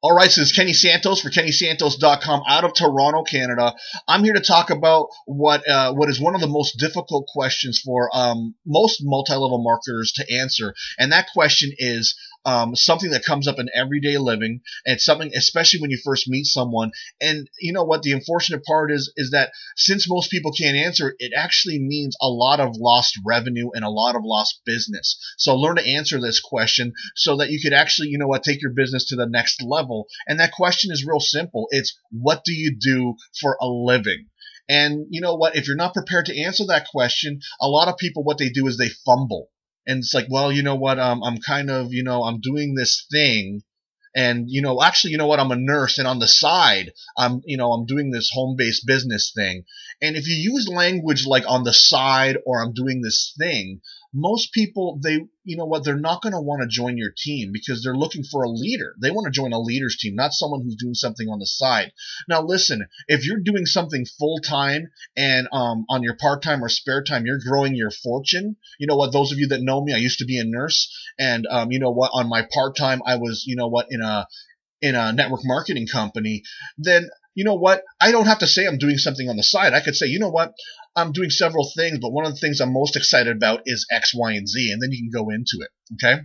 All right, so it's Kenny Santos for KennySantos.com out of Toronto, Canada. I'm here to talk about what is one of the most difficult questions for most multi-level marketers to answer, and that question is something that comes up in everyday living, and it's something especially when you first meet someone. And you know what? The unfortunate part is that since most people can't answer it, it actually means a lot of lost revenue and a lot of lost business. So learn to answer this question so that you could actually, you know what, take your business to the next level. And that question is real simple. It's, what do you do for a living? And you know what? If you're not prepared to answer that question, a lot of people, what they do is they fumble. And it's like, well, you know what? I'm kind of, I'm doing this thing. And, actually, you know what? I'm a nurse, and on the side, I'm doing this home-based business thing. And if you use language like on the side or I'm doing this thing, most people, they're not going to want to join your team because they're looking for a leader. They want to join a leader's team, not someone who's doing something on the side. Now, listen, if you're doing something full-time and on your part-time or spare time, you're growing your fortune. You know what? Those of you that know me, I used to be a nurse, and you know what? On my part-time, I was, in a network marketing company. Then you know what? I don't have to say I'm doing something on the side. I could say, you know what? I'm doing several things, but one of the things I'm most excited about is X, Y, and Z, and then you can go into it, okay?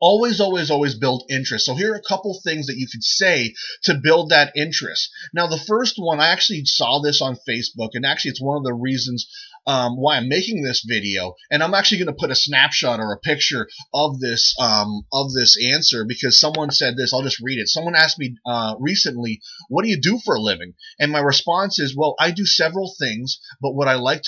Always, always, always build interest. So here are a couple things that you could say to build that interest. Now, the first one, I actually saw this on Facebook, and actually it's one of the reasons why I'm making this video. And I'm actually going to put a snapshot or a picture of this answer because someone said this. I'll just read it. Someone asked me recently, what do you do for a living? And my response is, well, I do several things, but what I like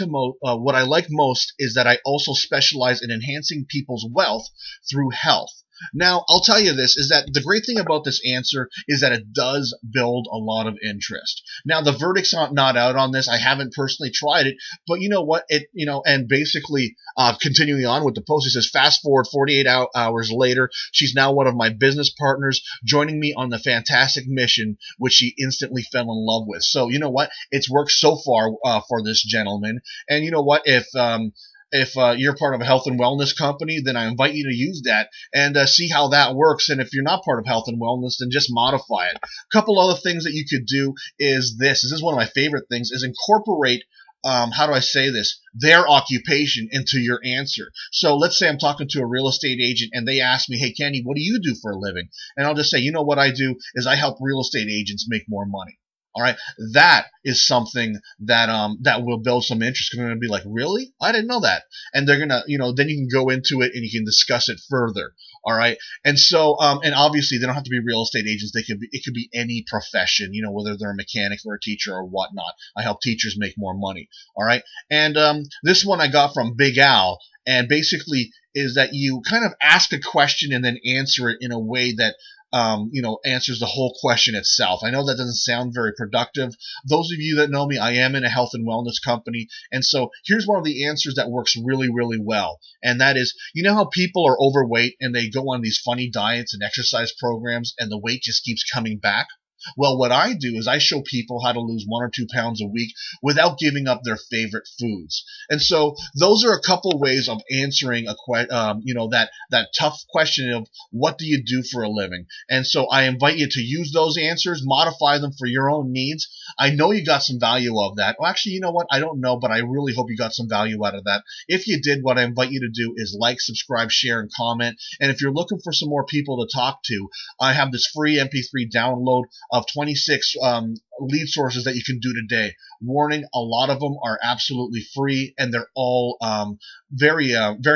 most is that I also specialize in enhancing people's wealth through health. Now, I'll tell you this, is that the great thing about this answer is that it does build a lot of interest. Now, the verdict's not out on this. I haven't personally tried it, but you know what? And basically, continuing on with the post, it says, fast forward 48 hours later, she's now one of my business partners, joining me on the fantastic mission, which she instantly fell in love with. So, you know what? It's worked so far for this gentleman. And you know what? If you're part of a health and wellness company, then I invite you to use that and see how that works. And if you're not part of health and wellness, then just modify it. A couple other things that you could do is this. This is one of my favorite things, is incorporate, how do I say this, their occupation into your answer. So let's say I'm talking to a real estate agent and they ask me, hey, Kenny, what do you do for a living? And I'll just say, you know what I do is I help real estate agents make more money. All right, that is something that that will build some interest. Because they're gonna be like, really? I didn't know that. And they're gonna, then you can go into it and you can discuss it further. All right, and so and obviously they don't have to be real estate agents. It could be any profession. Whether they're a mechanic or a teacher or whatnot. I help teachers make more money. All right, and this one I got from Big Al, and basically is that you kind of ask a question and then answer it in a way that answers the whole question itself. I know that doesn't sound very productive. Those of you that know me, I am in a health and wellness company. And so here's one of the answers that works really, really well. And that is, you know how people are overweight and they go on these funny diets and exercise programs and the weight just keeps coming back? Well, what I do is I show people how to lose 1 or 2 pounds a week without giving up their favorite foods. And so those are a couple ways of answering that tough question of what do you do for a living. And so I invite you to use those answers, modify them for your own needs. I know you got some value of that. Well, actually, you know what? I don't know, but I really hope you got some value out of that. If you did, what I invite you to do is like, subscribe, share, and comment. And if you're looking for some more people to talk to, I have this free MP3 download of 26 lead sources that you can do today. Warning, a lot of them are absolutely free, and they're all very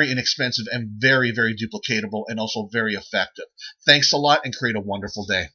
inexpensive and very, very duplicatable and also very effective. Thanks a lot, and create a wonderful day.